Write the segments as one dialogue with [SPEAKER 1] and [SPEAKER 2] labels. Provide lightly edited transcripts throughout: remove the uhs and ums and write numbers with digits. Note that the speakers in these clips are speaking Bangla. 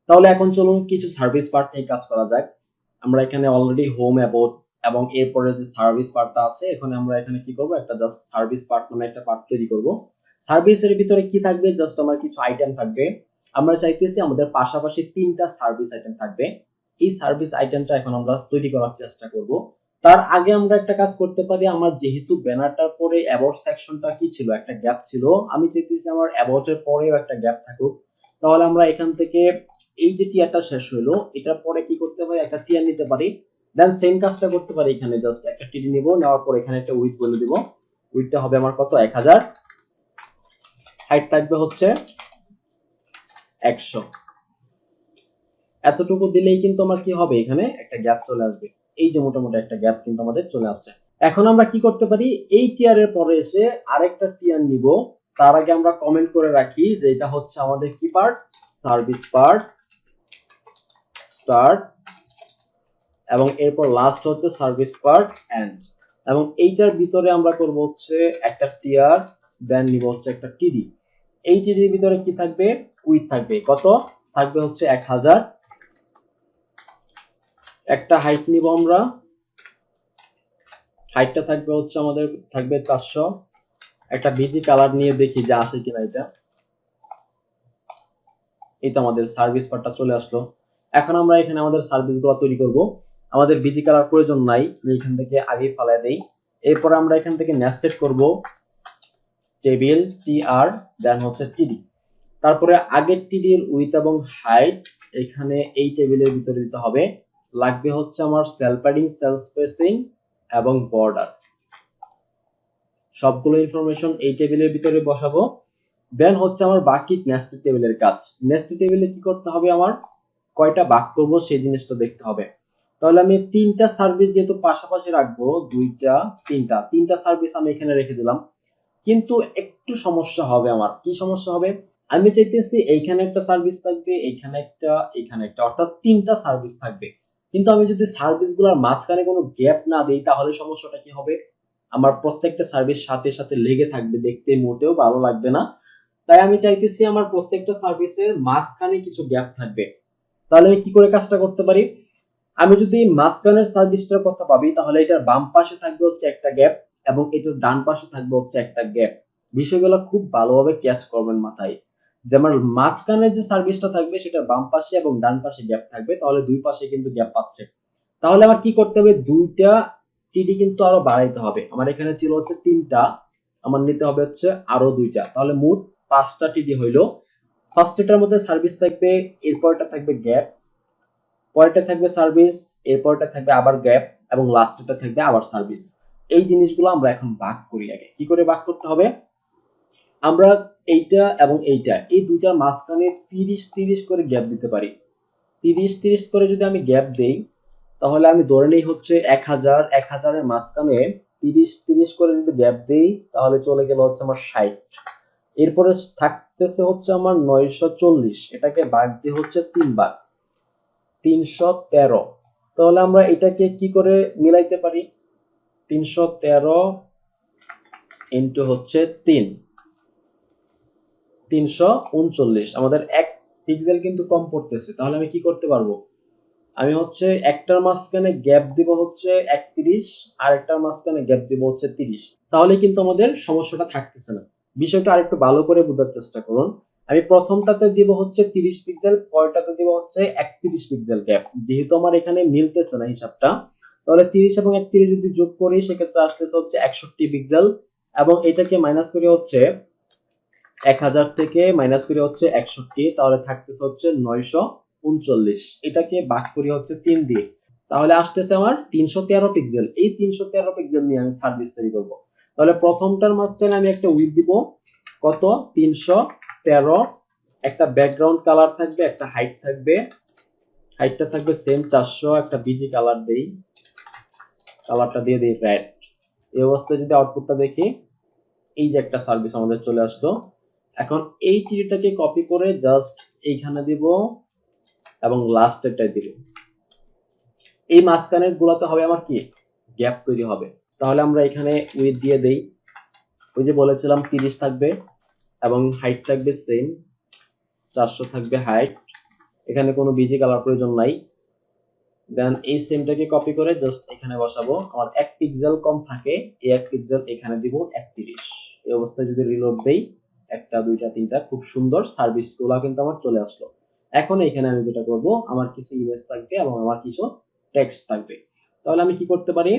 [SPEAKER 1] তাহলে এখন চলুন কিছু সার্ভিস পার্ট নিয়ে কাজ করা যাক। আমরা এখানে অলরেডি হোম অ্যাবাউট এবং এরপরে যে সার্ভিস পার্টটা আছে, এখানে আমরা এখানে কি করব, একটা জাস্ট সার্ভিস পার্ট নামে একটা পার্ট তৈরি করব। সার্ভিসের ভিতরে কি থাকবে, জাস্ট আমার কিছু আইটেম থাকবে। আমরা চাইতেছি আমাদের পাশাপাশি তিনটা সার্ভিস আইটেম থাকবে। এই সার্ভিস আইটেমটা এখন আমরা তৈরি করার চেষ্টা করব। তার আগে আমরা একটা কাজ করতে পারি, আমার যেহেতু ব্যানারটার পরে অ্যাবাউট সেকশনটা কি ছিল, একটা গ্যাপ ছিল, আমি চাইতেছি আমার অ্যাবাউট এর পরেও একটা গ্যাপ থাকুক। তাহলে আমরা এখান থেকে এই যে টিয়ারটা শেষ হলো, এটার পরে কি করতে পারি, একটা টিয়ার নিতে পারি। দেন সেম কাজটা করতে পারি, এখানে জাস্ট একটা টিডি নিব, নেওয়ার পর এখানে একটা উইথ বলে দিব। উইথটা হবে আমার কত, 1000। হাইট থাকবে হচ্ছে 100। এতটুকু দিলেই কিন্তু আমার কি হবে, এখানে একটা গ্যাপ চলে আসবে। এই যে মোটামুটি একটা গ্যাপ কিন্তু আমাদের চলে আসছে। এখন আমরা কি করতে পারি, এই টিয়ারের পরে এসে আরেকটা টিয়ার নিব। তার আগে আমরা কমেন্ট করে রাখি যে এটা হচ্ছে আমাদের কি পার্ট, সার্ভিস পার্ট স্টার্ট, এবং এরপর লাস্ট হচ্ছে সার্ভিস পার্ট এন্ড। এবং এইটার ভিতরে আমরা করব হচ্ছে একটা টিয়ার, দেন নিব হচ্ছে একটা টিডি। এই টিডির ভিতরে কি থাকবে, উইথ থাকবে কত, থাকবে হচ্ছে 1000। একটা হাইট নিব আমরা, হাইটটা থাকবে হচ্ছে আমাদের থাকবে 400। একটা বিজি কালার নিয়ে দেখি যে আসে কিনা এটা। এই তো আমাদের সার্ভিস পার্টটা চলে আসলো। এখন আমরা এখানে আমাদের সার্ভিসগুলো তৈরি করব। আমাদের বিজি কালার প্রয়োজন নাই, আমি এখান থেকে আগেই ফালাই দেই। এরপর আমরা এখান থেকে নেস্টেড করব টেবিল টিআর, দেন হচ্ছে টিডি। তারপরে আগের টিডির উইথ এবং হাইট এখানে এই টেবিলের ভিতরে দিতে হবে। লাগবে হচ্ছে আমার সেল প্যাডিং, সেল স্পেসিং এবং বর্ডার। সবগুলো ইনফরমেশন এই টেবিলের ভিতরে বসাবো। দেন হচ্ছে আমার বাকি নেস্টেড টেবিলের কাজ। নেস্টেড টেবিলে কি করতে হবে, আমার কয়টা ভাগ করব সেই জিনিসটা দেখতে হবে। তাহলে আমি তিনটা সার্ভিস যেহেতু পাশাপাশি রাখবো, দুইটা তিনটা তিনটা সার্ভিস আমি এখানে রেখে দিলাম। কিন্তু একটু সমস্যা হবে, আমার কি সমস্যা হবে, আমি চাইতেছি এইখানে একটা সার্ভিস থাকবে, এইখানে একটা, এখানে একটা, অর্থাৎ তিনটা সার্ভিস থাকবে। কিন্তু আমি যদি সার্ভিসগুলোর মাঝখানে কোনো গ্যাপ না দিই, তাহলে সমস্যাটা কি হবে, আমার প্রত্যেকটা সার্ভিস সাথে সাথে লেগে থাকবে, দেখতে মোটেও ভালো লাগবে না। তাই আমি চাইতেছি আমার প্রত্যেকটা সার্ভিসের মাঝখানে কিছু গ্যাপ থাকবে। তাহলে আমি কি করে কাজটা করতে পারি, আমি যদি মাঝখানের সার্ভিসটার কথা ভাবি, তাহলে এটার বাম পাশে থাকবে হচ্ছে একটা গ্যাপ, এবং এটার ডান পাশে থাকবে হচ্ছে একটা গ্যাপ। বিষয়গুলো খুব ভালোভাবে ক্যাচ করবেন মাথায়, যে আমার মাঝখানে যে সার্ভিসটা থাকবে সেটার বাম পাশে এবং ডান পাশে গ্যাপ থাকবে, তাহলে দুই পাশে কিন্তু গ্যাপ পাচ্ছে। তাহলে আমার কি করতে হবে, দুইটা টিডি কিন্তু আরো বাড়াইতে হবে। আমার এখানে ছিল হচ্ছে তিনটা, আমার নিতে হবে হচ্ছে আরো দুইটা, তাহলে মোট 5টা টিডি হইলো। ফার্স্ট এটার মধ্যে সার্ভিস থাকবে, এরপরটা থাকবে গ্যাপ, পরেরটা থাকবে সার্ভিস, এরপরটা থাকবে আবার গ্যাপ, এবং লাস্টেরটা থাকবে আবার সার্ভিস। এই জিনিসগুলো আমরা এখন ভাগ করি। আগে কি করে ভাগ করতে হবে, আমরা এইটা এবং এইটা, এই দুইটার মাঝখানে 30-30 করে গ্যাপ দিতে পারি। 30-30 করে যদি আমি গ্যাপ দেই, তাহলে আমি ধরে নেই হচ্ছে 1000-1000 এর মাঝখানে 30-30 করে যদি গ্যাপ দেই, তাহলে চলে গেল হচ্ছে আমার 60। এরপরে থাকতেছে হচ্ছে আমার 940, এটাকে ভাগ দিয়ে হচ্ছে 3 ভাগ, 313। তাহলে আমরা এটাকে কি করে মিলাইতে পারি, 313 ইন্টু হচ্ছে 3, 339। আমাদের 1 পিক্সেল কিন্তু কম পড়তেছে। তাহলে আমি কি করতে পারবো, আমি হচ্ছে একটার মাঝখানে গ্যাপ দিব হচ্ছে 31, আর একটার মাঝখানে গ্যাপ দিব হচ্ছে 30। তাহলে কিন্তু আমাদের সমস্যাটা থাকতেছে না। বিষয়টা আরেকটু ভালো করে বোঝার চেষ্টা করুন। আমি প্রথমটাতে দিব হচ্ছে 30 পিক্সেল, পরেরটাতে দিব হচ্ছে 31 পিক্সেল গ্যাপ। যেহেতু আমার এখানে মিলতেছে না হিসাবটা, তাহলে 30 এবং 31 যদি যোগ করি, সেক্ষেত্রে আসতেছে হচ্ছে 61 পিক্সেল। এবং এটাকে মাইনাস করে হচ্ছে 1000 থেকে মাইনাস করে হচ্ছে 61, তাহলে থাকতেছে হচ্ছে 939। এটাকে ভাগ করি হচ্ছে 3 দিয়ে, তাহলে আসতেছে আমার 313 পিক্সেল। এই 313 পিক্সেল নিয়ে আমি সার্ভিস তৈরি করব। তাহলে প্রথমটার মাঝখানে আমি একটা উইডথ দিব কত, 313। একটা ব্যাকগ্রাউন্ড কালার থাকবে, একটা হাইট থাকবে, হাইটটা থাকবে সেম 400। একটা বিজি কালার দেই, কালারটা দিয়ে দিই রেড। এই অবস্থায় যদি আউটপুটটা দেখি, এই যে একটা সার্ভিস আমাদের চলে আসলো। এখন এই টিটাকে কপি করে জাস্ট এইখানে দিব, এবং লাস্টেরটাই দিব। এই মাঝখানের গুলাতে হবে আমার কি, গ্যাপ তৈরি হবে। তাহলে আমরা এখানে উইথ দিয়ে দেই, ওই যে বলেছিলাম 30 থাকবে, এবং হাইট থাকবে সেম, 400 থাকবে হাইট, এখানে কোনো বিজি কালার প্রয়োজন নাই। দেন এই সেমটাকে কপি করে জাস্ট এখানে বসাবো। আমার 1 পিক্সেল কম থাকে, এই 1 পিক্সেল এখানে দিব 31। এই অবস্থায় যদি রিলোড দেই, একটা দুইটা তিনটা, খুব সুন্দর সার্ভিসগুলো কিন্তু আমার চলে আসলো। এখন এখানে আমি যেটা করব, আমার কিছু ইমেজ থাকবে এবং আমার কিছু টেক্সট থাকবে। তাহলে আমি কি করতে পারি,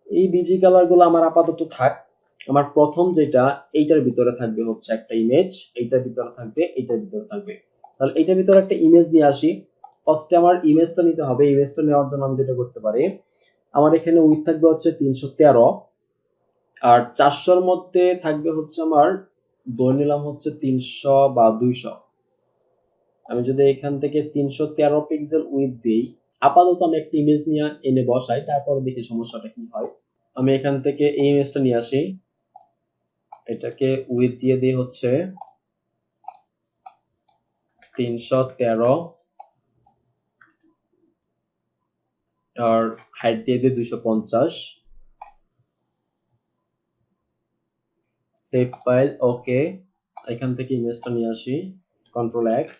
[SPEAKER 1] এই বিজি কালারগুলো আমার আপাতত থাক। আমার প্রথম যেটা, এইটার ভিতরে থাকবে হচ্ছে একটা ইমেজ, এইটার ভিতরে থাকবে, এইটার ভিতরে থাকবে। তাহলে এইটার ভিতরে একটা ইমেজ নিয়ে আসি। ফার্স্টে আমার ইমেজটা নিতে হবে। ইমেজটা নেওয়ার জন্য আমি যেটা করতে পারি, আমার এখানে উইডথ থাকবে হচ্ছে 313, আর 400-র মধ্যে থাকবে হচ্ছে আমার, ধরে নিলাম হচ্ছে 300 বা 200। আমি যদি এখান থেকে 313 পিক্সেল উইডথ দিই, আপাতত আমি একটা ইমেজ নিয়ে এনে বসাই, তারপরে দেখি সমস্যাটা কি হয়। আমি এখান থেকে এই ইমেজটা নিয়ে আসি, এটাকে উইডথ দিয়ে দিই হচ্ছে 313, আর হাইট দিয়ে দিই 250। সেভ ফাইল, ওকে। এখান থেকে ইমেজটা নিয়ে আসি, কন্ট্রোল এক্স।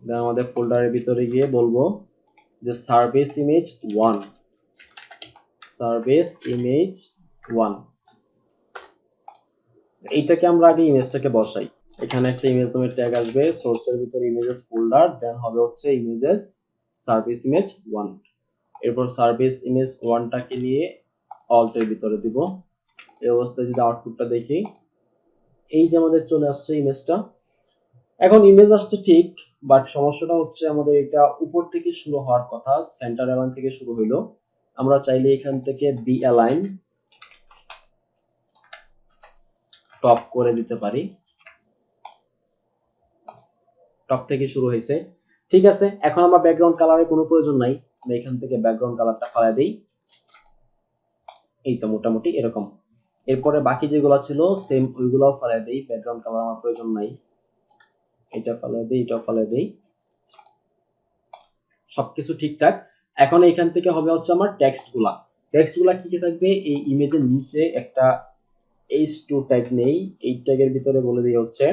[SPEAKER 1] দেন আমাদের ফোল্ডারের ভিতরে গিয়ে বলবো যে সার্ভিস ইমেজ 1, সার্ভিস ইমেজ 1। এইটাকে আমরা আগে ইমেজটাকে বসাই। এখানে একটা ইমেজ নামের ট্যাগ আসবে, সোর্সের ভিতরে ইমেজেস ফোল্ডার, দেন হবে হচ্ছে ইমেজেস সার্ভিস ইমেজ 1। এরপর সার্ভিস ইমেজ 1টাকে নিয়ে অল্টের ভিতরে দিব। এই অবস্থায় যদি আউটপুটটা দেখি, এই যে আমাদের চলে আসছে ইমেজটা। এখন ইমেজ আসছে ঠিক, বাট সমস্যাটা হচ্ছে আমাদের এটা উপর থেকে শুরু হওয়ার কথা, সেন্টার অ্যালাইন থেকে শুরু হইলো। আমরা চাইলে এখান থেকে বি অ্যালাইন টপ করে দিতে পারি। টপ থেকে শুরু হয়েছে, ঠিক আছে। এখন আমার ব্যাকগ্রাউন্ড কালারের কোনো প্রয়োজন নাই, আমি এখান থেকে ব্যাকগ্রাউন্ড কালারটা ফালাই দেই। এই তো মোটামুটি এরকম। এরপরে বাকি যেগুলো ছিল সেম ওইগুলোও ফালাই দেই, ব্যাকগ্রাউন্ড কালার আমার প্রয়োজন নাই। এটা ফালাই দেই, এটা ফালাই দেই, সবকিছু ঠিকঠাক। এখন এখান থেকে হবে হচ্ছে আমার টেক্সটগুলা। টেক্সটগুলা কি কি থাকবে, এই ইমেজের নিচে একটা H2 ট্যাগ নেই, এই ট্যাগের ভিতরে বলে দিই হচ্ছে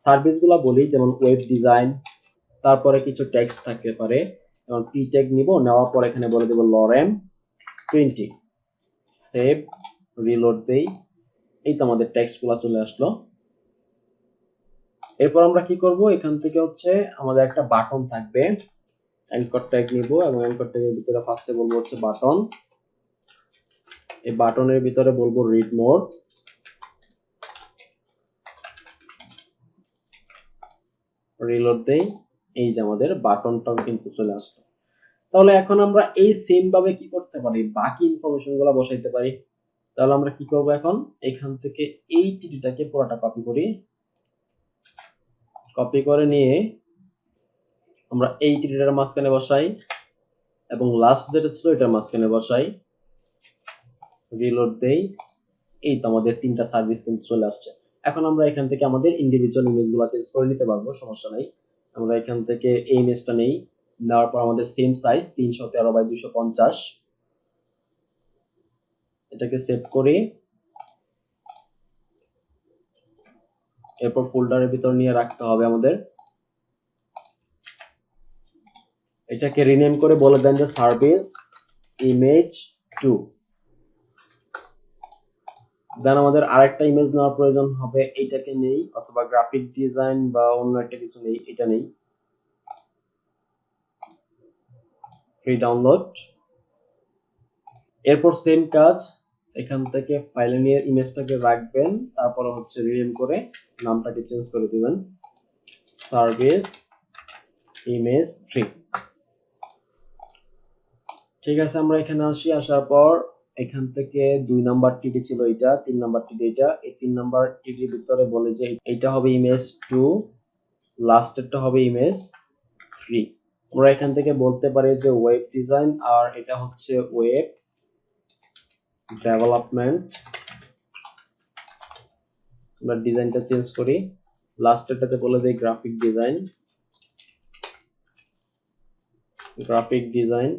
[SPEAKER 1] সার্ভিসগুলা বলি, যেমন ওয়েব ডিজাইন, তারপরে কিছু টেক্সট থাকতে পারে। যেমন পি ট্যাগ নিব, নেওয়ার পর এখানে বলে দেব লরেম 20। সেভ, রিলোড দেই, এই তো আমাদের টেক্সটগুলো চলে আসলো। এরপর আমরা কি করব, এখান থেকে হচ্ছে আমাদের একটা বাটন থাকবে, অ্যাঙ্কর ট্যাগ নিব এবং অ্যাঙ্কর ট্যাগের ভিতরে ফার্স্টে বলবো হচ্ছে বাটন। এই বাটনের ভিতরে বলবো রিড মোর, রিলোড দেই, এই যে আমাদের বাটনটাও কিন্তু চলে আসলো। তাহলে এখন আমরা এই সেম ভাবে কি করতে পারি, বাকি ইনফরমেশন গুলো বসাইতে পারি। তাহলে আমরা কি করব, এখন এখান থেকে এই টিটিটাকে পুরোটা কপি করি, কপি করে নিয়ে আমরা এই টিটিটার মাঝখানে বসাই এবং লাস্ট যেটা ছিল এটার মাঝখানে বসাই, রিলোড দেই, এই তো আমাদের তিনটা সার্ভিস কিন্তু চলে আসছে। এখন আমরা এখান থেকে আমাদের ইন্ডিভিজুয়াল ইমেজগুলো চেঞ্জ করে নিতে পারবো, সমস্যা নাই। আমরা এখান থেকে এই ইমেজটা নেই, নেওয়ার পর আমাদের সেম সাইজ 313/250, এটাকে সেভ করি। এরপর ফোল্ডারের ভিতর নিয়ে রাখতে হবে আমাদের। এটাকে রিনেম করে বলে দেন যে সার্ভিস ইমেজ 2। দেন আমাদের আরেকটা ইমেজ নেওয়ার প্রয়োজন হবে, এইটাকে নেই, অথবা গ্রাফিক ডিজাইন বা অন্য একটা কিছু নেই, এটা নেই, ফ্রি ডাউনলোড। এরপর সেম কাজ, এখান থেকে ফাইলে নিয়ে ইমেজটাকে রাখবেন, তারপর হচ্ছে রিনেম করে নামটাকে চেঞ্জ করে দিবেন, সার্ভিস ইমেজ 3। ঠিক আছে, আমরা এখানে আসি। আসার পর এখান থেকে 2 নাম্বার টিডি ছিল এটা, 3 নাম্বার টিডি এটা, এই 3 নাম্বার টিডির ভিতরে বলে যে এইটা হবে ইমেজ 2, লাস্টেরটা হবে ইমেজ 3। আমরা এখান থেকে বলতে পারি যে ওয়েব ডিজাইন, আর এটা হচ্ছে ওয়েব ডেভেলপমেন্ট। আমরা ডিজাইনটা চেঞ্জ করি, লাস্টেরটাতে বলে দেই গ্রাফিক ডিজাইন, গ্রাফিক ডিজাইন।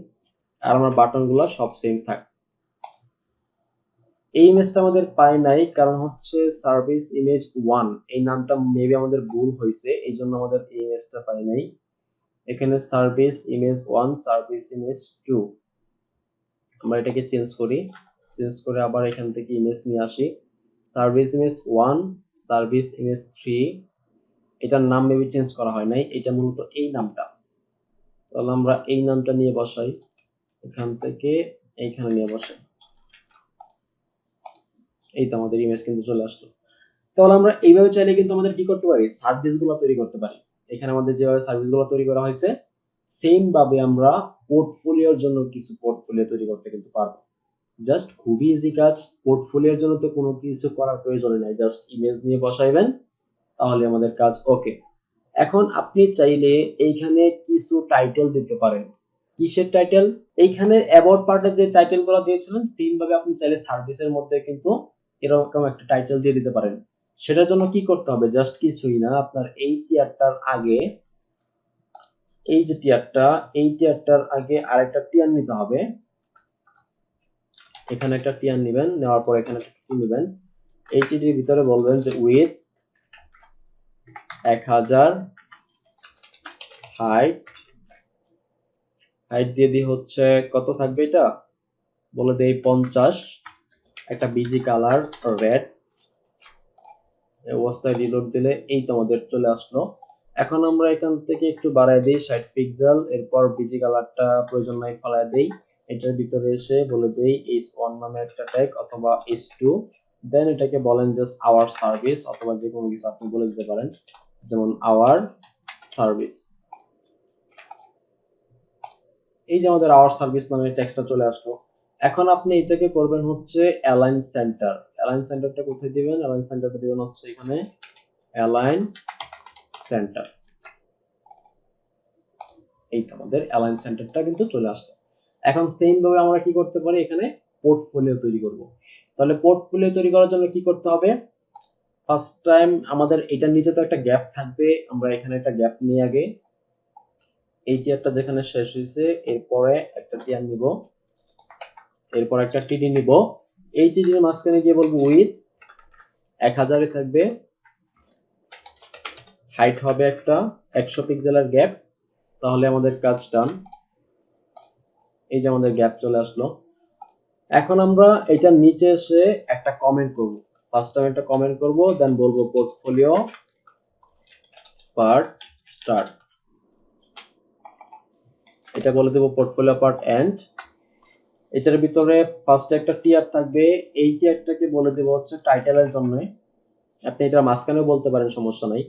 [SPEAKER 1] আর আমার বাটনগুলো সব সেম থাক। এই ইমেজটা আমাদের পাই নাই, কারণ হচ্ছে সার্ভিস ইমেজ 1 এই নামটা মেবি আমাদের ভুল হয়েছে, এই জন্য আমাদের এই ইমেজটা পাই নাই। এখানে সার্ভিস ইমেজ 1, সার্ভিস ইমেজ 2, আমরা এটাকে চেঞ্জ করি, চেঞ্জ করে আবার এখান থেকে ইমেজ নিয়ে আসি। সার্ভিস ইমেজ 1, সার্ভিস ইমেজ 3, এটার নাম মেবি চেঞ্জ করা হয় নাই, এটা মূলত এই নামটা। তাহলে আমরা এই নামটা নিয়ে বসাই, এখান থেকে এইখানে নিয়ে বসাই। এই তো আমাদের ইমেজ কিন্তু চলে আসলো। তাহলে আমরা এইভাবে চাইলে কিন্তু আমাদের কি করতে পারি, সার্ভিসগুলো তৈরি করতে পারি। এখানে আমাদের যেভাবে সার্ভিসগুলো তৈরি করা হয়েছে সেম ভাবে আমরা পোর্টফোলিওর জন্য কিছু পোর্টফোলিও তৈরি করতে কিন্তু পারবো। জাস্ট খুবই ইজি কাজ। পোর্টফোলিওর জন্য তো কোনো কিছু করার প্রয়োজন নাই, জাস্ট ইমেজ নিয়ে বসাইবেন, তাহলে আমাদের কাজ ওকে। এখন আপনি চাইলে এইখানে কিছু টাইটেল দিতে পারেন। কিসের টাইটেল? এইখানে অ্যাবাউট পার্টের যে টাইটেলগুলো দিয়েছিলেন সেম ভাবে আপনি চাইলে সার্ভিসের মধ্যে কিন্তু এরকম একটা টাইটেল দিয়ে দিতে পারেন। সেটার জন্য কি করতে হবে, জাস্ট কিছুই না, আপনার এই টিয়ারটার আগে, এই যে টিয়ারটা, এই টিয়ারটার আগে আরেকটা টিয়ার নিতে হবে। এখানে একটা টিয়ার নেবেন, নেওয়ার পর এখানে একটা টি নেবেন। এই টির ভিতরে বলবেন যে উইথ 1000, হাইট, হাইট দিয়ে দিয়ে হচ্ছে কত থাকবে এটা বলে দেই 50, একটা বিজি কালার রেড। এই অবস্থায় রিলোড দিলে এই তো আমাদের চলে আসলো। এখন আমরা এখান থেকে একটু বাড়ায় দেই 60 পিক্সেল, এরপর বিজি কালারটা প্রয়োজন নাই ফলায় দেই। এটার ভিতরে এসে বলে দেই h1 নামে একটা ট্যাগ অথবা h2, দেন এটাকে বলেন জাস্ট আওয়ার সার্ভিস অথবা যে কোনো কিছু আপনি বলে দিতে পারেন, যেমন আওয়ার সার্ভিস। এই যে আমাদের আওয়ার সার্ভিস নামে টেক্সটটা চলে আসলো। এখন আপনি এটাকে করবেন হচ্ছে অ্যালাইন সেন্টার। অ্যালাইন সেন্টারটা কোথায় দিবেন? অ্যালাইন সেন্টারটা দিবেন হচ্ছে এখানে অ্যালাইন সেন্টার। এই তো আমাদের অ্যালাইন সেন্টারটা কিন্তু চলে আসলো। এখন সেম ভাবে আমরা কি করতে পারি, এখানে পোর্টফোলিও তৈরি করব। তাহলে পোর্টফোলিও তৈরি করার জন্য কি করতে হবে, ফার্স্ট টাইম আমাদের এটার নিচে তো একটা গ্যাপ থাকবে, আমরা এখানে একটা গ্যাপ নিয়ে আগে এই টিয়ারটা যেখানে শেষ হয়েছে এরপরে একটা টিয়ার নিব, এরপর একটা টিডি নিব। এই টিডির মাঝখানে গিয়ে বলবো উইথ 1000 থাকবে, হাইট হবে একটা 100 পিক্সেলের গ্যাপ, তাহলে আমাদের কাজ ডান। এই যে আমাদের গ্যাপ চলে আসলো। এখন আমরা এটার নিচে এসে একটা কমেন্ট করব, ফার্স্ট টাইম একটা কমেন্ট করব, দেন বলবো পোর্টফোলিও পার্ট স্টার্ট, এটা বলে দেব পোর্টফোলিও পার্ট এন্ড। এটার ভিতরে ফার্স্ট একটা টিয়ার থাকবে, এই টিয়ারটাকে বলে দেব হচ্ছে টাইটেলের জন্য, আপনি এটা মাঝখানেও বলতে পারেন, সমস্যা নাই।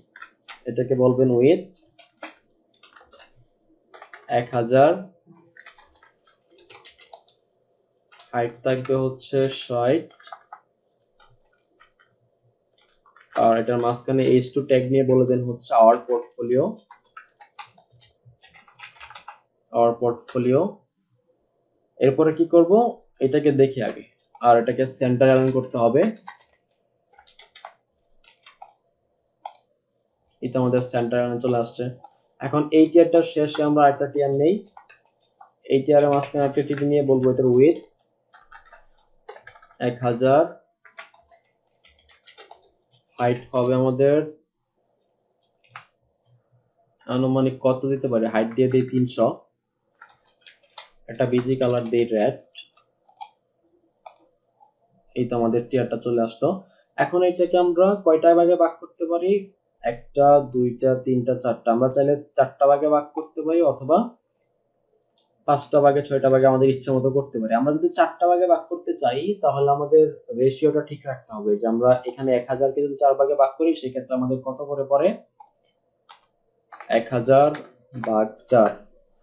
[SPEAKER 1] এটাকে বলবেন উইথ 1000, হাইট থাকবে হচ্ছে 60, আর এটার মাঝখানে h2 ট্যাগ নিয়ে বলে দেন হচ্ছে আওয়ার পোর্টফোলিও, আওয়ার পোর্টফোলিও। এরপরে কি করব, এটাকে দেখি আগে, আর এটাকে সেন্টার অ্যালাইন করতে হবে। এটা আমাদের সেন্টার অ্যালাইন চলে আসছে। এখন এই টিয়ারটার শেষে আমরা একটা টিয়ার নেই, এই টিয়ারের মাঝখানে একটা টিটি নিয়ে বলবো এটার উইথ 1000, হাইট হবে আমাদের আনুমানিক কত দিতে পারে, হাইট দিয়ে দিই 300, একটা বিজি কালার দিই রেড। এই তো আমাদের টিয়ারটা চলে আসলো। এখন এটাকে আমরা কয়টা ভাগে ভাগ করতে পারি, একটা, দুইটা, তিনটা, চারটা। আমরা চাইলে চারটা ভাগে ভাগ করতে পারি অথবা পাঁচটা ভাগে, ছয়টা ভাগে, আমাদের ইচ্ছা মতো করতে পারি। আমরা যদি চারটা ভাগে ভাগ করতে চাই তাহলে আমাদের রেশিওটা ঠিক রাখতে হবে, যে আমরা এখানে 1000 কে যদি 4 ভাগে ভাগ করি সেক্ষেত্রে আমাদের কত করে পড়ে, 1000 ভাগ 4,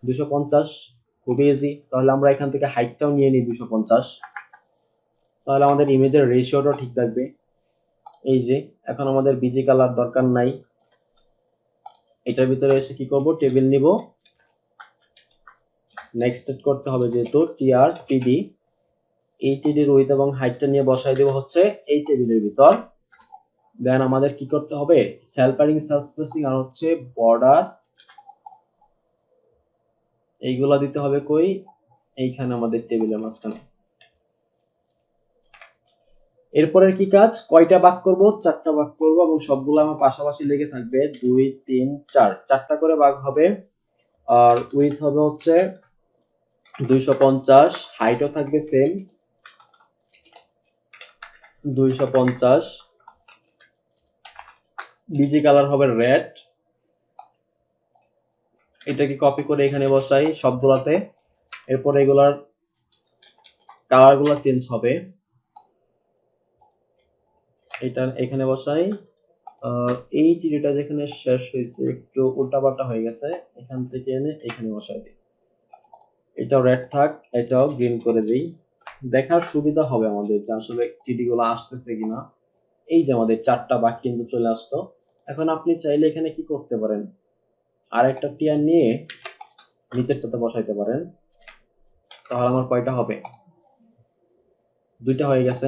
[SPEAKER 1] 250। খুবই ইজি। তাহলে আমরা এখান থেকে হাইটটাও নিয়ে নিই 250, তাহলে আমাদের ইমেজের রেশিওটা ঠিক থাকবে। এই যে এখন আমাদের বিজি কালার দরকার নাই, এটার ভিতরে এসে কি করব, টেবিল নিব, নেক্সট করতে হবে যেহেতু টিআর টিডি, এই টিডির উইথ এবং হাইটটা নিয়ে বসাই দেব হচ্ছে এই টেবিলের ভিতর। দেন আমাদের কি করতে হবে, সেল প্যাডিং, সেল স্পেসিং আর হচ্ছে বর্ডার, এইগুলা দিতে হবে কই, এইখানে আমাদের টেবিলের মাঝখানে। এরপরের কি কাজ, কয়টা ভাগ করব, 4টা ভাগ করব এবং সবগুলো আমার পাশাপাশি লেগে থাকবে 2 3 4, 4টা করে ভাগ হবে। আর উইডথ হবে হচ্ছে 250, হাইটও থাকবে সেম 250, বিজি কালার হবে রেড। এটাকে কপি করে এখানে বসাই সবগুলাতে। এরপর এগুলার কালার গুলো চেঞ্জ হবে, এটা এখানে বসাই। এই টিরিটা যেখানে শেষ হয়েছে একটু উল্টাপাল্টা হয়ে গেছে, এখান থেকে এনে এখানে বসাই দিই। এটাও রেড থাক, এটাও গ্রিন করে দিই। দেখার সুবিধা হবে আমাদের যে আসলে টিডি গুলো আসতেছে কিনা। এই যে আমাদের 4টা বাক কিন্তু চলে আসলো। এখন আপনি চাইলে এখানে কি করতে পারেন, আর একটা টিয়ার নিয়ে নিচেরটাতে বসাইতে পারেন। তাহলে আমার কয়টা হবে, 2টা হয়ে গেছে।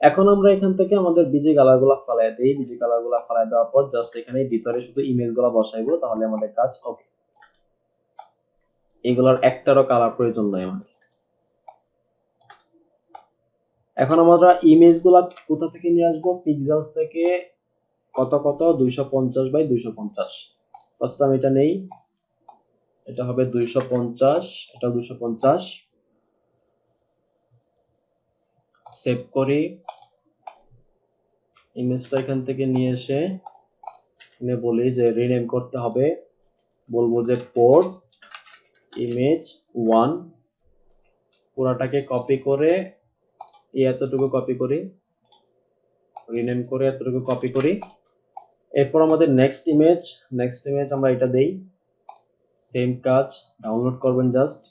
[SPEAKER 1] এখন আমরা এখান থেকে আমাদের বিজি কালার গুলা ফালাই দিই। বিজি কালার গুলা ফালাই দেওয়ার পর জাস্ট এখানে ভিতরে শুধু ইমেজ গুলা বসাইবো, তাহলে আমাদের কাজ ওকে। এগুলার একটারও কালার প্রয়োজন নাই আমাদের। এখন আমরা ইমেজ গুলা কোথা থেকে নিয়ে আসবো, পিক্সেলস থেকে। কত কত 250 বাই 250। ফার্স্ট আমি এটা নেই, এটা হবে 250, এটা 250। সেভ করি, ইমেজটা এখান থেকে নিয়ে এসে এখানে বলি যে রিনেম করতে হবে। বলবো যে পোর্ট ইমেজ 1, পুরাটাকে কপি করে এতটুকু কপি করি, রিনেম করে এতটুকু কপি করি। এরপর আমাদের নেক্সট ইমেজ আমরা এটা দেই। সেম কাজ, ডাউনলোড করবেন জাস্ট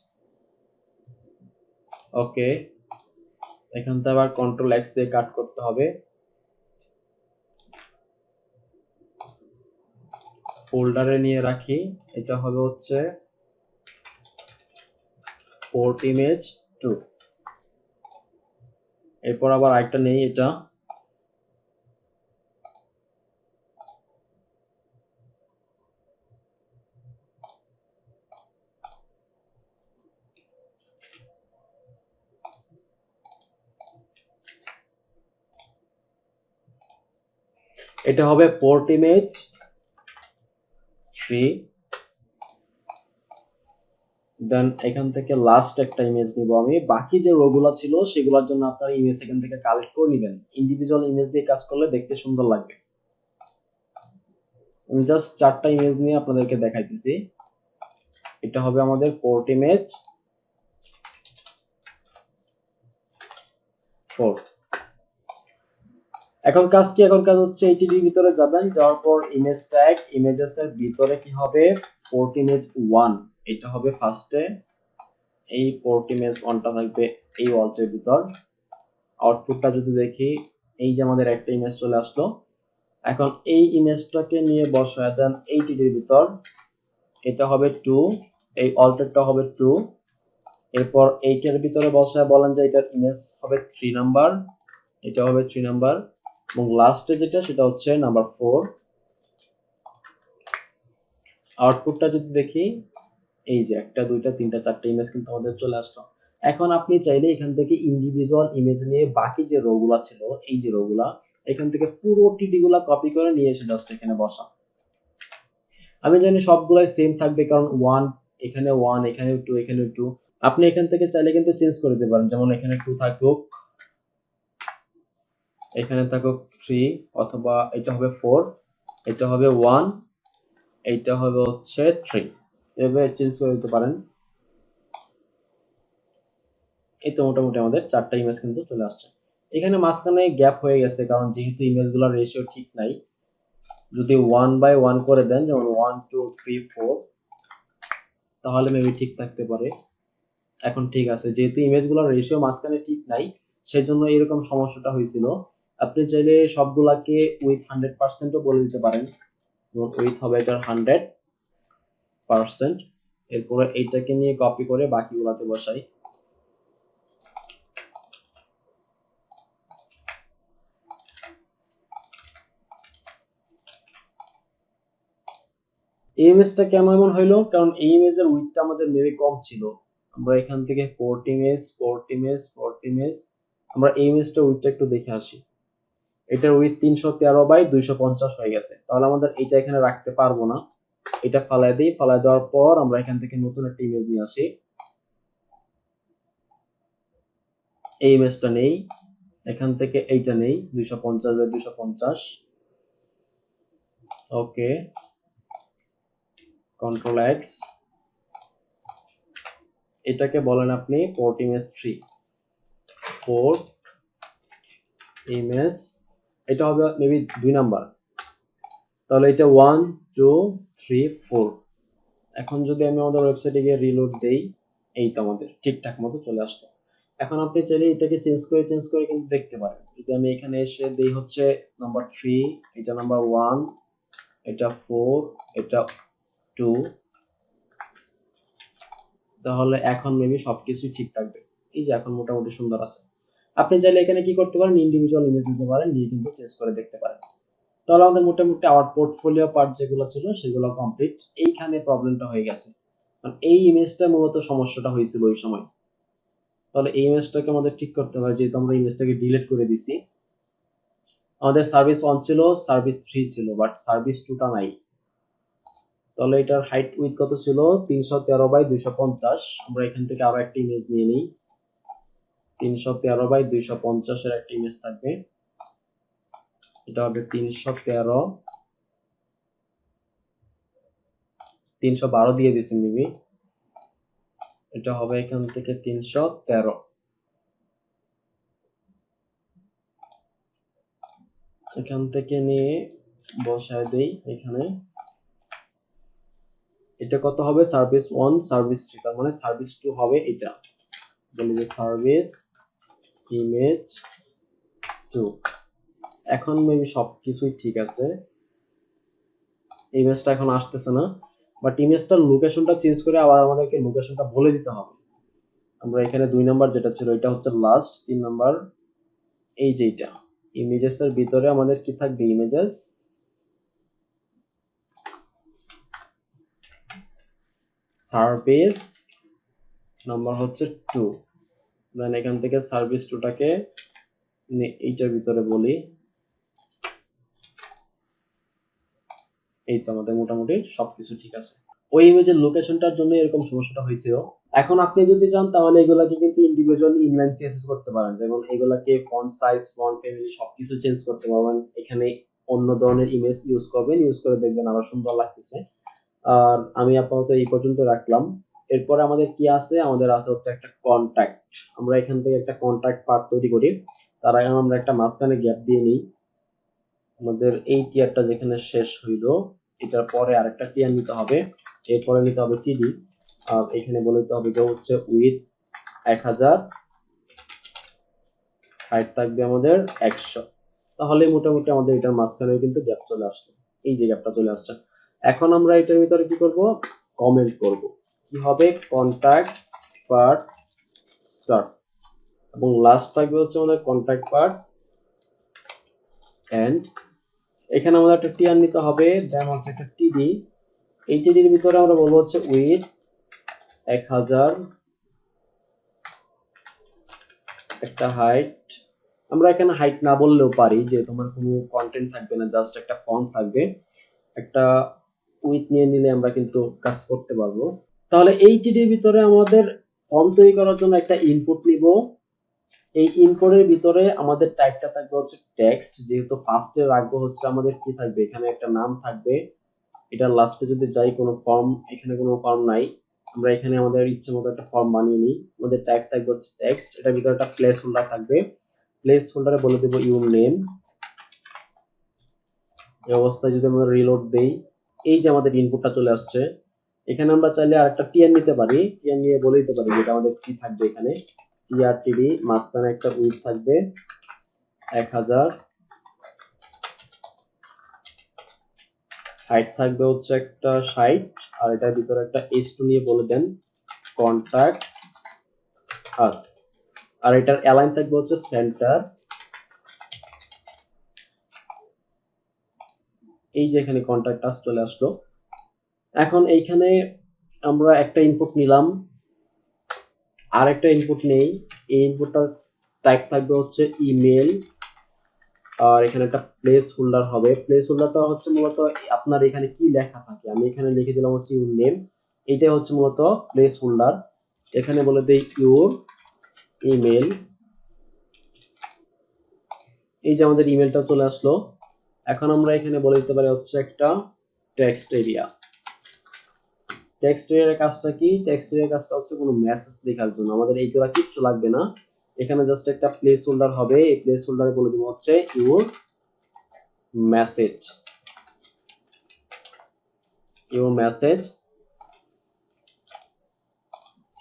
[SPEAKER 1] ওকে। এখান থেকে আবার কন্ট্রোল এক্স দিয়ে কাট করতে হবে। ফোল্ডারে নিয়ে রাখি, এটা হবে হচ্ছে পোর্ট ইমেজ 2। এরপর আবার আরেকটা নেই, এটা হবে পোর্ট ইমেজ 3। দেন এখান থেকে লাস্ট একটা ইমেজ নিব আমি। বাকি যে রোগুলা ছিল সেগুলোর জন্য আপনারা ইমেজ এখান থেকে কালেক্ট করে নেবেন। ইন্ডিভিজুয়াল ইমেজ দিয়ে কাজ করলে দেখতে সুন্দর লাগবে। আমি জাস্ট 4টা ইমেজ নিয়ে আপনাদেরকে দেখাইতেছি। এটা হবে আমাদের পোর্ট ইমেজ 4। এখন কাজ কি, এখন কাজ হচ্ছে এইচটিডির ভিতরে যাবেন, যাওয়ার পর ইমেজ ট্যাগ, ইমেজেস এর ভিতরে কি হবে, পোর্ট ইমেজ 1, এটা হবে ফার্স্টে। এই পোর্ট ইমেজ 1টা থাকবে এই ওয়ালটার ভিতর। আউটপুটটা যদি দেখি, এই যে আমাদের একটা ইমেজ চলে আসলো। এখন এই ইমেজটাকে নিয়ে বসায় দেন এইটির ভিতর, এটা হবে 2, এই অল্টারটা হবে 2। এরপর এইটার ভিতরে বসায় বলেন যে এটার ইমেজ হবে 3 নাম্বার, এটা হবে 3 নাম্বার, এবং লাস্টে যেটা সেটা হচ্ছে নাম্বার 4। আউটপুটটা যদি দেখি, এই যে 1 2 3 4টা ইমেজ কিন্তু আমাদের চলে আসলো। এখন আপনি চাইলে এখান থেকে ইন্ডিভিজুয়াল ইমেজ নিয়ে বাকি যে রোগুলা ছিল, এই যে রোগুলা, এখান থেকে পুরো টিডি গুলা কপি করে নিয়ে এসে জাস্ট এখানে বসা। আমি জানি সবগুলাই সেম থাকবে, কারণ 1 এখানে 1, এখানে 2, এখানে 2। আপনি এখান থেকে চাইলে কিন্তু চেঞ্জ করে দিতে পারেন, যেমন এখানে 2 থাকুক, এখানে থাকুক 3, অথবা এটা হবে 4, এটা হবে 1, এইটা হবে হচ্ছে 3। এভাবে চেঞ্জ করে দিতে পারেন। এই তো মোটামুটি আমাদের 4টা ইমেজ কিন্তু চলে আসছে। এখানে মাঝখানে গ্যাপ হয়ে গেছে, কারণ যেহেতু ইমেজগুলোর রেশিও ঠিক নাই। যদি 1/1 করে দেন, যেমন 1 2 3 4, তাহলে মেবি ঠিক থাকতে পারে। এখন ঠিক আছে, যেহেতু ইমেজগুলোর রেশিও মাঝখানে ঠিক নাই, সেজন্য এরকম সমস্যাটা হয়েছিল। আপনি চাইলে সবগুলাকে উইথ 100% ও বলে দিতে পারেন, উইথ হবে এটার 100%। এরপরে এইটাকে নিয়ে কপি করে বাকিগুলাতে বসাই। এই ইমেজটা কেন এমন হইলো, কারণ এই ইমেজের উইডথটা আমাদের মেবি কম ছিল। আমরা এখান থেকে port image, port image, port image, আমরা এই ইমেজটা উইথটা একটু দেখে আসি। এটার উইথ 313/250 হয়ে গেছে, তাহলে আমাদের এটা এখানে রাখতে পারবো না, এটা ফালাই দিই। ফালাই দেওয়ার পর আমরা এখান থেকে নতুন একটা ইমেজ নিয়ে আসি। এই ইমেজটা নেই, এখান থেকে এইটা নেই 250/250। ওকে, কন্ট্রোল এক্স, এটাকে বলেন আপনি পোর্ট ইমেজ 3। পোর্ট ইমেজ, এটা হবে মেবি 2 নাম্বার, তাহলে এটা 1 2 3 4। এখন যদি আমি আমাদের ওয়েবসাইটে গিয়ে রিলোড দেই, এই তো আমাদের ঠিকঠাক মতো চলে আসলো। এখন আপনি চাইলে এটাকে চেঞ্জ করে কিন্তু দেখতে পারেন। যদি আমি এখানে এসে দেই হচ্ছে নাম্বার 3, এটা নাম্বার 1, এটা 4, এটা 2, তাহলে এখন মেবি সবকিছুই ঠিক থাকবে। এই যে এখন মোটামুটি সুন্দর আছে। আপনি চাইলে এখানে কি করতে পারেন, ইন্ডিভিজুয়াল ইমেজ দিতে পারেন, দিয়ে কিন্তু চেঞ্জ করে দেখতে পারেন। তাহলে আমাদের মোটামুটি আওয়ার পোর্টফোলিও পার্ট যেগুলো ছিল সেগুলো কমপ্লিট। এইখানে প্রবলেমটা হয়ে গেছে, কারণ এই ইমেজটা মূলত সমস্যাটা হয়েছিল ওই সময়। তাহলে এই ইমেজটাকে আমাদের ঠিক করতে হবে, যেহেতু আমরা ইমেজটাকে ডিলিট করে দিছি। আমাদের সার্ভিস 1 ছিল, সার্ভিস 3 ছিল, বাট সার্ভিস 2টা নাই। তাহলে এটার হাইট উইথ কত ছিল, 313/250। আমরা এখান থেকে আরো একটা ইমেজ নিয়ে নিই। 313/250 এর একটা ইমেজ থাকবে, এটা হবে 312 দিয়ে দিছি মেবি, এটা হবে এখান থেকে 313। এখান থেকে নিয়ে বসায় দেই এখানে। এটা কত হবে, সার্ভিস 1 সার্ভিস 3, তার মানে সার্ভিস 2 হবে এটা। বলি যে সার্ভিস ইমেজ 2। এখন মেবি সবকিছুই ঠিক আছে, ইমেজটা এখন আসতেছে না, বাট ইমেজটার লোকেশনটা চেঞ্জ করে আবার আমাদেরকে লোকেশনটা বলে দিতে হবে। আমরা এখানে 2 নাম্বার যেটা ছিল এটা হচ্ছে লাস্ট, 3 নাম্বার এই যে এটা ইমেজেস এর ভিতরে আমাদের কি থাকবে, ইমেজেস সার্ভিস নাম্বার হচ্ছে 2। দেন এখান থেকে সার্ভিস 2টাকে এইটার ভিতরে বলি। এই তো আমাদের মোটামুটি সবকিছু ঠিক আছে। ওই ইমেজের লোকেশনটার জন্য এরকম সমস্যাটা হয়েছিল। এখন আপনি যদি চান তাহলে এগুলাকে কিন্তু ইন্ডিভিজুয়ালি ইনলাইন সিএসএস করতে পারেন, যেমন এগুলাকে ফন্ট সাইজ, ফন্ট ফ্যামিলি সবকিছু চেঞ্জ করতে পারবেন। এখানে অন্য ধরনের ইমেজ ইউজ করবেন, ইউজ করে দেখবেন আরো সুন্দর লাগতেছে। আর আমি আপাতত এই পর্যন্ত রাখলাম। এরপরে আমাদের কি আছে, আমাদের আছে হচ্ছে একটা কন্টাক্ট। আমরা এখান থেকে একটা কন্টাক্ট পার্ট তৈরি করি। তার আগে আমরা একটা মাঝখানে গ্যাপ দিয়ে নিই। আমাদের এই টিয়ারটা যেখানে শেষ হইল, এটার পরে আরেকটা টিয়ার নিতে হবে, এরপরে নিতে হবে টিডি, আর এখানে বলে দিতে হবে যে হচ্ছে উইথ 1000, হাইট থাকবে আমাদের 100। তাহলে মোটামুটি আমাদের এটার মাঝখানে কিন্তু গ্যাপ চলে আসলো, এই যে গ্যাপটা চলে আসছে। এখন আমরা এটার ভিতরে কি করব, কমেন্ট করব। কি হবে, কন্টাক্ট পার্ট স্টার্ট, এবং লাস্ট থাকবে হচ্ছে আমাদের কন্টাক্ট পার্ট এন্ড। এখানে আমাদের একটা টিআর নিতে হবে, দেন হচ্ছে একটা টিডি। এই টিডির ভিতরে আমরা বলবো হচ্ছে উইথ 1000, একটা হাইট। আমরা এখানে হাইট না বললেও পারি, যে তোমার কোনো কন্টেন্ট থাকবে না, জাস্ট একটা ফন্ট থাকবে। একটা উইথ নিয়ে নিলে আমরা কিন্তু কাজ করতে পারবো। তাহলে এই টিডির ভিতরে আমাদের ফর্ম তৈরি করার জন্য একটা ইনপুট নিব। এই ইনপুটের ভিতরে আমাদের টাইপটা থাকবে হচ্ছে টেক্সট, যেহেতু ফার্স্টে রাখবো হচ্ছে আমাদের কি থাকবে, এখানে একটা নাম থাকবে। এটা লাস্টে যদি যাই কোনো ফর্ম, এখানে কোনো ফর্ম নাই, আমরা এখানে আমাদের ইচ্ছে মতো একটা ফর্ম বানিয়ে নিই। আমাদের টাইপ থাকবে হচ্ছে টেক্সট, এটার ভিতরে একটা প্লেস হোল্ডার থাকবে। প্লেস হোল্ডারে বলে দেব ইউর নেম। এই অবস্থায় যদি আমরা রিলোড দেই, এই যে আমাদের ইনপুটটা চলে আসছে। এখানে আমরা চাইলে আরেকটা টিআর নিতে পারি, টিআর নিয়ে বলে দিতে পারি যেটা আমাদের কি থাকবে, এখানে টিআরটিডি, মাঝখানে একটা উইথ থাকবে 1000, হাইট থাকবে হচ্ছে একটা 60, আর এটার ভিতরে একটা h2 নিয়ে বলে দেন কন্টাক্ট আস, আর এটার অ্যালাইন থাকবে হচ্ছে সেন্টার। এই যে এখানে কন্টাক্ট আস চলে আসলো। এখন এইখানে আমরা একটা ইনপুট নিলাম, আর একটা ইনপুট নেই। এই ইনপুটটা টাইপ থাকবে হচ্ছে ইমেল, আর এখানে একটা প্লেস হোল্ডার হবে। প্লেস হোল্ডারটা হচ্ছে মূলত আপনার এখানে কি লেখা থাকে, আমি এখানে লিখে দিলাম হচ্ছে ইউর নেম, এইটাই হচ্ছে মূলত প্লেস হোল্ডার। এখানে বলে দেই ইউর ইমেল, এই যে আমাদের ইমেলটা চলে আসলো। এখন আমরা এখানে বলে দিতে পারি হচ্ছে একটা টেক্সট এরিয়া। টেক্সট এরিয়ার কাজটা কি? টেক্সট এরিয়ার কাজটা হচ্ছে কোনো মেসেজ লেখার জন্য, আমাদের এইগুলা কিচ্ছু লাগবে না। এখানে জাস্ট একটা প্লেস হোল্ডার হবে, এই প্লেস হোল্ডারে বলে দেবো হচ্ছে ইউর মেসেজ, ইউর মেসেজ।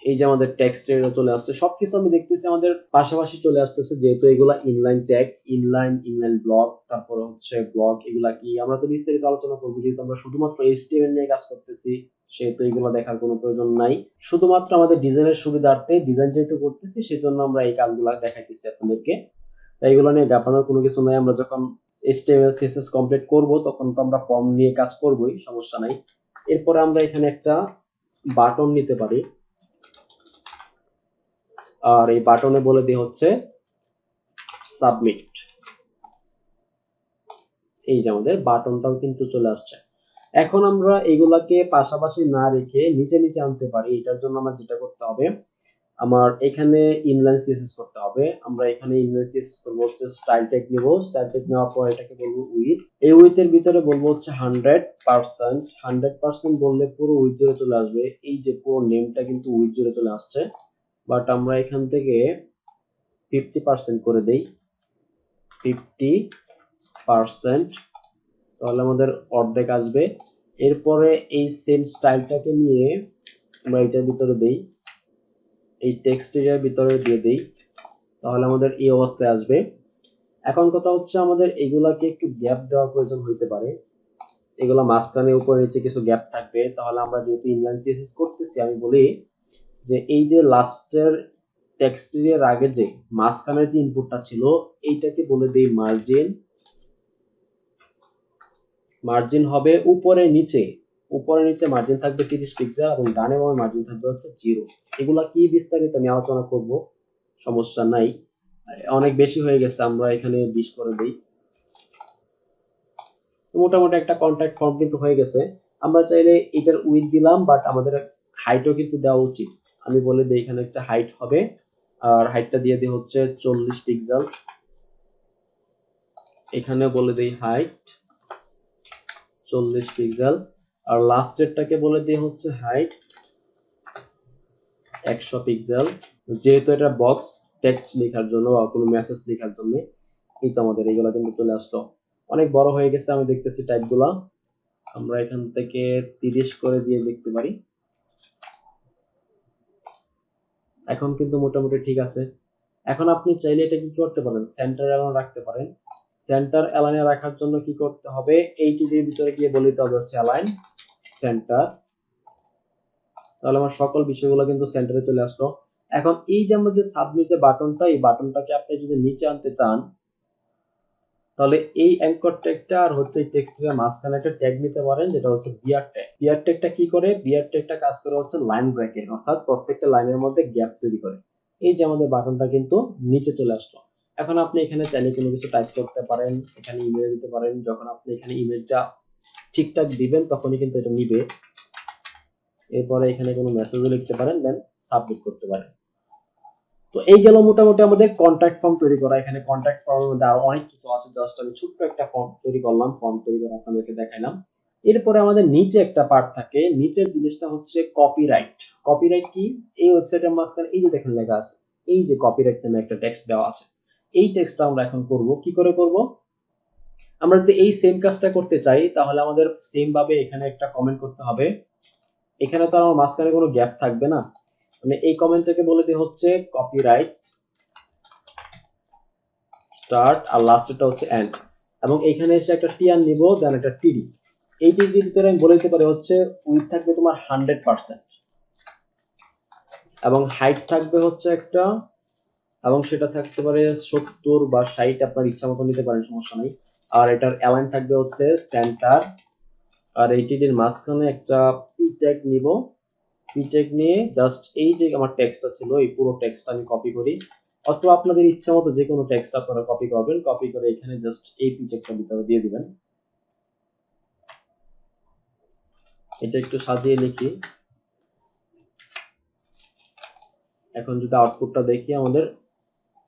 [SPEAKER 1] এই যে আমাদের টেক্সট এরিয়া চলে আসছে, সবকিছু আমি দেখতেছি আমাদের পাশাপাশি চলে আসতেছে, যেহেতু এগুলা ইনলাইন ট্যাগ, ইনলাইন ব্লক, তারপর হচ্ছে ব্লক, এগুলা কি আমরা তো বিস্তারিত আলোচনা করবো, যেহেতু আমরা শুধুমাত্র এইচটিএমএল নিয়ে কাজ করতেছি, সেহেতু এগুলো দেখার কোনো প্রয়োজন নাই। শুধুমাত্র আমাদের ডিজাইনের সুবিধার্থে, ডিজাইন যেহেতু করতেছি সেজন্য আমরা এই কাজগুলা দেখাইতেছি আপনাদেরকে। তাই এগুলো নিয়ে ঘাটানোর কোনো কিছু নাই। আমরা যখন এইচটিএমএল সিএসএস কমপ্লিট করব তখন তো আমরা ফর্ম নিয়ে কাজ করবই, সমস্যা নাই। এরপরে আমরা এখানে একটা বাটন নিতে পারি, আর এই বাটনে বলে দিই হচ্ছে সাবমিট। এই যে আমাদের বাটনটাও কিন্তু চলে আসছে। এখন আমরা এগুলাকে পাশাপাশি না রেখে নিচে নিচে আনতে পারি। এটার জন্য আমার যেটা করতে হবে, আমার এখানে ইনলাইন সিএসএস করতে হবে। আমরা এখানে ইনলাইন সিএসএস করব হচ্ছে স্টাইল ট্যাগ নিব, স্টাইল ট্যাগ নেওয়ার পর এটাকে বলবো উইথ, এই উইথের ভিতরে বলবো হচ্ছে 100%। 100% বললে পুরো উইথ জুড়ে চলে আসবে, এই যে পুরো নেমটা কিন্তু উইথ জুড়ে চলে আসছে। বাট আমরা এখান থেকে 50% করে দেই, 50%, তাহলে আমাদের অর্ধেক আসবে। এরপরে এই সেম স্টাইলটাকে নিয়ে আমরা এটার ভিতরে দেই, এই টেক্সট এরিয়ার ভিতরে দিয়ে দেই, তাহলে আমাদের এই অবস্থায় আসবে। এখন কথা হচ্ছে আমাদের এগুলাকে একটু গ্যাপ দেওয়ার প্রয়োজন হইতে পারে, এগুলা মাঝখানে উপরে নিচে কিছু গ্যাপ থাকবে। তাহলে আমরা যেহেতু ইনলাইন সিএসএস করতেছি, আমি বলি যে এই যে লাস্টের টেক্সট এরিয়ার আগে যে মাঝখানের যে ইনপুটটা ছিল, এইটাকে বলে দেই মার্জিন। মার্জিন হবে উপরে নিচে, উপরে নিচে মার্জিন থাকবে 30 পিক্সেল এবং ডানে বামে মার্জিন থাকবে হচ্ছে 0। এগুলা কি বিস্তারিত আমি আলোচনা করব, সমস্যা নাই। অনেক বেশি হয়ে গেছে, আমরা এখানে 20 করে দেই। মোটামুটি একটা কন্ট্যাক্ট ফর্ম কিন্তু হয়ে গেছে। আমরা চাইলে এটার উইথ দিলাম, বাট আমাদের হাইটও কিন্তু দেওয়া উচিত। আমি বলে দিই এখানে একটা হাইট হবে, আর হাইটটা দিয়ে দিই হচ্ছে 40 পিক্সেল। এখানে বলে দিই হাইট 40 পিক্সেল, আর লাস্টেরটাকে বলে দিই হচ্ছে হাইট 100 পিক্সেল। যেহেতু এটা বক্স টেক্সট লেখার জন্য বা কোনো মেসেজ লেখার জন্য, এই তো আমাদের এইগুলা কিন্তু চলে আসলো। অনেক বড় হয়ে গেছে, আমি দেখতেছি টাইপগুলা। আমরা এখান থেকে 30 করে দিয়ে দেখতে পারি। এখন কিন্তু মোটামুটি ঠিক আছে। এখন আপনি চাইলে এটা কি করতে পারেন, সেন্টার অ্যালাইন রাখতে পারেন। সেন্টার অ্যালাইনে রাখার জন্য কি করতে হবে, এইটির ভিতরে গিয়ে বলে দিতে হবে হচ্ছে অ্যালাইন সেন্টার। তাহলে আমার সকল বিষয়গুলো কিন্তু সেন্টারে চলে আসলো। এখন এই যে আমাদের সাবমিট যে বাটনটা, এই বাটনটাকে আপনি যদি নিচে আনতে চান, তাহলে এই অ্যাঙ্কর ট্যাগটা আর হচ্ছে এই টেক্সটের মাঝখানে একটা ট্যাগ নিতে পারেন, যেটা হচ্ছে বিয়ার ট্যাগ। বিয়ার ট্যাগটা কি করে? বিয়ার ট্যাগটা কাজ করে হচ্ছে লাইন ব্রেকে, অর্থাৎ প্রত্যেকটা লাইনের মধ্যে গ্যাপ তৈরি করে। এই যে আমাদের বাটনটা কিন্তু নিচে চলে আসলো। এখন আপনি এখানে চাইলে কোনো কিছু টাইপ করতে পারেন, এখানে ইমেল দিতে পারেন। যখন আপনি এখানে ইমেলটা ঠিকঠাক দিবেন তখনই কিন্তু এটা নিবে। এরপরে এখানে কোনো মেসেজও লিখতে পারেন, দেন সাবমিট করতে পারেন। তো এই গেল মোটামুটি আমাদের কন্ট্যাক্ট ফর্ম তৈরি করা। এখানে কন্ট্যাক্ট ফর্মের মধ্যে আরো অনেক কিছু আছে, জাস্ট আমি ছোট্ট একটা ফর্ম তৈরি করলাম, ফর্ম তৈরি করে আপনাদেরকে দেখাইলাম। এরপরে আমাদের নিচে একটা পার্ট থাকে, নিচের জিনিসটা হচ্ছে কপিরাইট। কপিরাইট কি? এই ওয়েবসাইটের মাঝখানে এই যে দেখেন লেখা আছে, এই যে কপিরাইট নামে একটা টেক্সট দেওয়া আছে। এই টেক্সটটা আমরা এখন করব, কি করে করব? আমরা যদি এই সেম কাজটা করতে চাই, তাহলে আমাদের সেম ভাবে এখানে একটা কমেন্ট করতে হবে। এখানে তো আমার মাঝখানে কোনো গ্যাপ থাকবে না, মানে এই কমেন্টটাকে বলে দিই হচ্ছে কপিরাইট স্টার্ট, আর লাস্টেরটা হচ্ছে এন্ড। এবং এখানে এসে একটা টিআর নিব, দেন একটা টিডি। এই টিডির ভিতরে আমি বলে দিতে পারি হচ্ছে উইথ থাকবে তোমার 100%, এবং হাইট থাকবে হচ্ছে একটা, এবং সেটা থাকতে পারে 70 বা 60, আপনার ইচ্ছা মতো নিতে পারেন, সমস্যা নাই। আর এটার অ্যালাইন থাকবে হচ্ছে সেন্টার। আর এই টিডির মাঝখানে একটা পি ট্যাগ নিব, পি ট্যাগ নিয়ে জাস্ট এই যে আমার টেক্সটটা ছিল, এই পুরো টেক্সটটা আমি কপি করি, অথবা আপনাদের ইচ্ছা মতো যে কোনো টেক্সট আপনারা কপি করবেন, কপি করে এখানে জাস্ট এই পিকচারটার ভিতরে দিয়ে দিবেন। এটা একটু সাজিয়ে লিখি। এখন যদি আউটপুটটা দেখি, আমাদের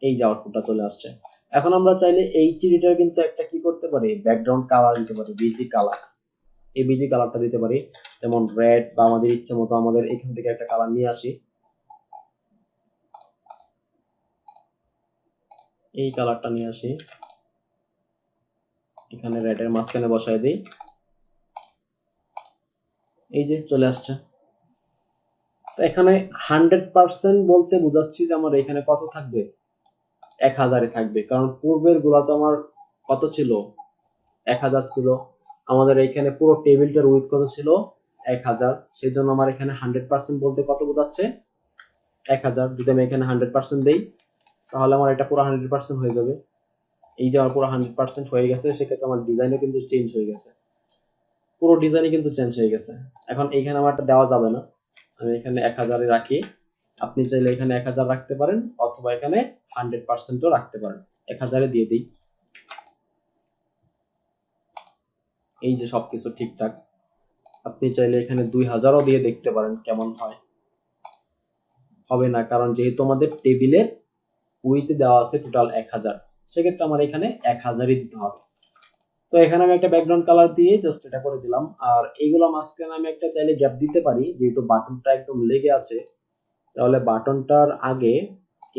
[SPEAKER 1] এই যে আউটপুটটা চলে আসছে। এখন আমরা চাইলে এই টিরিটার কিন্তু একটা কি করতে পারি, ব্যাকগ্রাউন্ড কালার দিতে পারি, বিজি কালার। এই বিজি কালারটা দিতে পারি, যেমন রেড, বা আমাদের ইচ্ছে মতো আমাদের এখান থেকে একটা কালার নিয়ে আসি, এই কালারটা নিয়ে আসি, এখানে রেডের মাঝখানে বসাই দিই, এই যে চলে আসছে। তো এখানে 100% বলতে বোঝাচ্ছি যে আমার এখানে কত থাকবে, 1000 থাকবে, কারণ পূর্বের গুলা তো আমার কত ছিল, 1000 ছিল। আমাদের এখানে পুরো টেবিলটার উইথ কত ছিল, 1000। সেই জন্য আমার এখানে 100% বলতে কত বোঝাচ্ছে, 1000। যদি আমি এখানে 100% দেই, তাহলে আমার এটা পুরো 100% হয়ে যাবে। এই যে আমার পুরো 100% হয়ে গেছে, সেক্ষেত্রে আমার ডিজাইনও কিন্তু চেঞ্জ হয়ে গেছে, পুরো ডিজাইনই কিন্তু চেঞ্জ হয়ে গেছে। এখন এইখানে আমার এটা দেওয়া যাবে না, আমি এখানে 1000 রাখি। আপনি চাইলে এখানে 1000 রাখতে পারেন, অথবা এখানে 100%ও রাখতে পারেন। 1000 দিয়ে দিই। এই যে সবকিছু ঠিকঠাক। আপনি চাইলে এখানে 2000ও দিয়ে দেখতে পারেন কেমন হয়। হবে না, কারণ যেহেতু আমাদের টেবিলের উইথ দেওয়া আছে টোটাল 1000, সেক্ষেত্রে আমার এখানে 1000ই দিতে হবে। তো এখানে আমি একটা ব্যাকগ্রাউন্ড কালার দিয়ে জাস্ট এটা করে দিলাম। আর এইগুলো মাঝখানে আমি একটা চাইলে গ্যাপ দিতে পারি, যেহেতু বাটনটা একদম লেগে আছে, তাহলে বাটনটার আগে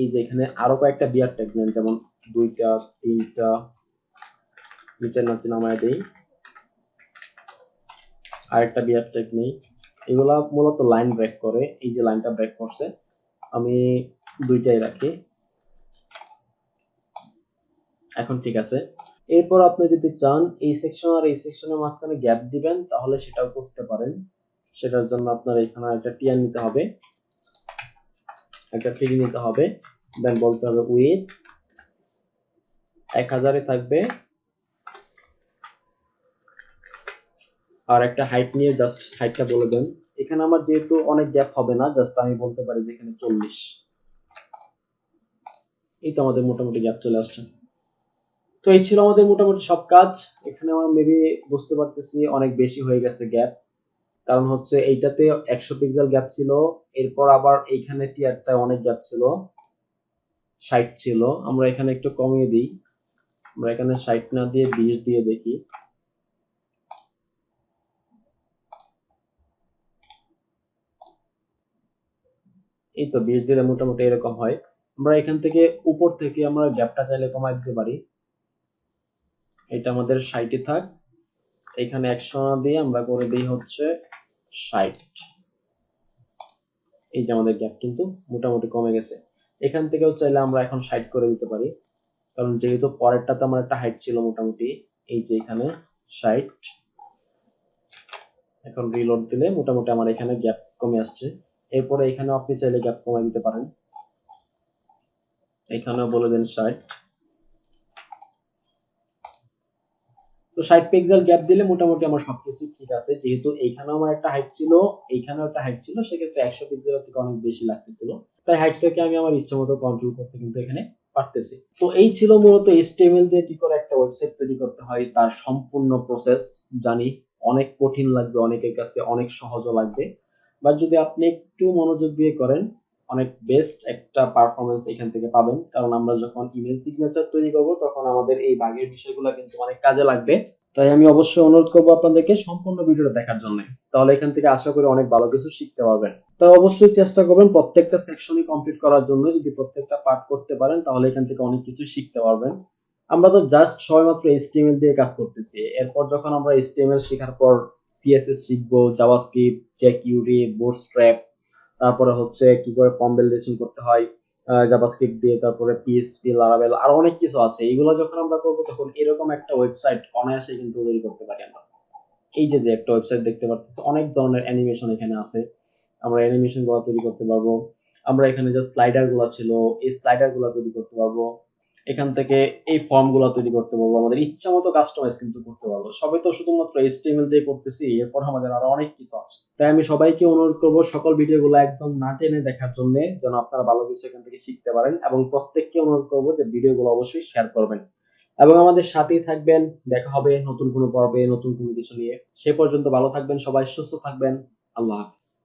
[SPEAKER 1] এই যে এখানে আরো কয়েকটা বিয়ার ট্যাগ নেন, যেমন 2টা 3টা, নিচে নামায় দেই, আরেকটা বিয়ার ট্যাগ নেই। এগুলা মূলত লাইন ব্রেক করে, এই যে লাইনটা ব্রেক করছে, আমি 2টাই রাখি। এখন ঠিক আছে। এরপর আপনি যদি চান এই সেকশন আর এই সেকশনের মাঝখানে গ্যাপ দিবেন, তাহলে সেটাও করতে পারেন। সেটার জন্য আপনার এখানে একটা টিয়ার নিতে হবে, একটা ট্রি নিতে হবে, দেন বলতে হবে উইথ 1000 থাকবে, আর একটা হাইট নিয়ে জাস্ট হাইটটা বলে দেন। এখানে আমার যেহেতু অনেক গ্যাপ হবে না, জাস্ট আমি বলতে পারি যে এখানে 40। এই তো আমাদের মোটামুটি গ্যাপ চলে আসছে। তো এই ছিল আমাদের মোটামুটি সব কাজ। এখানে আমার মেবি বুঝতে পারতেছি অনেক বেশি হয়ে গেছে গ্যাপ, কারণ হচ্ছে এইটাতে 100 পিক্সেল গ্যাপ ছিল, এরপর আবার এইখানে টিয়ারটা অনেক গ্যাপ ছিল, 60 ছিল। আমরা এখানে একটু কমিয়ে দিই, আমরা এখানে 60 না দিয়ে 20 দিয়ে দেখি। এই তো 20 দিলে মোটামুটি এরকম হয়। আমরা এখান থেকে উপর থেকে আমরা গ্যাপটা চাইলে কমাই দিতে পারি। এটা আমাদের 60 থাক, এখানে 100 না দিয়ে আমরা করে দিই হচ্ছে 60। এই যে আমাদের গ্যাপ কিন্তু মোটামুটি কমে গেছে। এখান থেকেও চাইলে আমরা এখন 60 করে দিতে পারি, কারণ যেহেতু পরেরটাতে আমার একটা হাইট ছিল মোটামুটি, এই যে এখানে 60। এখন রিলোড দিলে মোটামুটি আমার এখানে গ্যাপ কমে আসছে। এরপরে এখানে আপনি চাইলে গ্যাপ কমাই দিতে পারেন, এখানেও বলে দেন 60। তো 60 পিক্সেল গ্যাপ দিলে মোটামুটি আমার সবকিছু ঠিক আছে, যেহেতু এইখানেও আমার একটা হাইট ছিল, এইখানেও একটা হাইট ছিল, সেক্ষেত্রে 100 পিক্সেলের থেকে অনেক বেশি লাগতেছিল, তাই হাইটটাকে আমি আমার ইচ্ছা মতো কন্ট্রোল করতে কিন্তু এখানে পারতেছি। তো এই ছিল মূলত HTML দিয়ে কি করে একটা ওয়েবসাইট তৈরি করতে হয় তার সম্পূর্ণ প্রসেস। জানি অনেক কঠিন লাগবে, অনেকের কাছে অনেক সহজও লাগবে, বাট যদি আপনি একটু মনোযোগ দিয়ে করেন, অনেক বেস্ট একটা পারফরমেন্স এখান থেকে পাবেন। কারণ আমরা যখন ইমেল সিগনেচার তৈরি করব, তখন আমাদের এই বাগের বিষয়গুলো কিন্তু অনেক কাজে লাগবে। তাই আমি অবশ্যই অনুরোধ করবো আপনাদেরকে সম্পূর্ণ ভিডিওটা দেখার জন্য, তাহলে এখান থেকে আশা করি অনেক ভালো কিছু শিখতে পারবেন। তো অবশ্যই চেষ্টা করবেন প্রত্যেকটা সেকশনই কমপ্লিট করার জন্য। যদি প্রত্যেকটা পার্ট করতে পারেন, তাহলে এখান থেকে অনেক কিছু শিখতে পারবেন। আমরা তো জাস্ট সবেমাত্র HTML দিয়ে কাজ করতেছি, এরপর যখন আমরা HTML শেখার পর CSS শিখবো, জাভাস্ক্রিপ্ট, jQuery, বুটস্ট্র্যাপ, তারপরে হচ্ছে কি করে ফর্ম ভ্যালিডেশন করতে হয় জাভাস্ক্রিপ্ট দিয়ে, তারপরে পিএইচপি, লারাভেল, আর অনেক কিছু আছে। এগুলো যখন আমরা করব, তখন এরকম একটা ওয়েবসাইট অনায়াসে কিন্তু তৈরি করতে পারি আমরা। এই যে যে একটা ওয়েবসাইট দেখতে পাচ্ছি, অনেক ধরনের অ্যানিমেশন এখানে আছে, আমরা অ্যানিমেশন গুলো তৈরি করতে পারবো। আমরা এখানে যে স্লাইডার গুলো ছিল, এই স্লাইডার গুলো তৈরি করতে পারবো। এখান থেকে এই ফর্মগুলো তৈরি করতে পারবো, আমাদের ইচ্ছা মতো কাস্টমাইজ কিন্তু করতে পারবো। সবাই তো শুধুমাত্র HTML দিয়ে করতেছি, এরপর আমাদের আরো অনেক কিছু আছে। তাই আমি সবাইকে অনুরোধ করবো সকল ভিডিওগুলো একদম না টেনে দেখার জন্য, যেন আপনারা ভালো কিছু এখান থেকে শিখতে পারেন, এবং প্রত্যেককে অনুরোধ করবো যে ভিডিওগুলো অবশ্যই শেয়ার করবেন এবং আমাদের সাথেই থাকবেন। দেখা হবে নতুন কোনো পর্বে নতুন কোনো কিছু নিয়ে। সে পর্যন্ত ভালো থাকবেন সবাই, সুস্থ থাকবেন। আল্লাহ হাফেজ।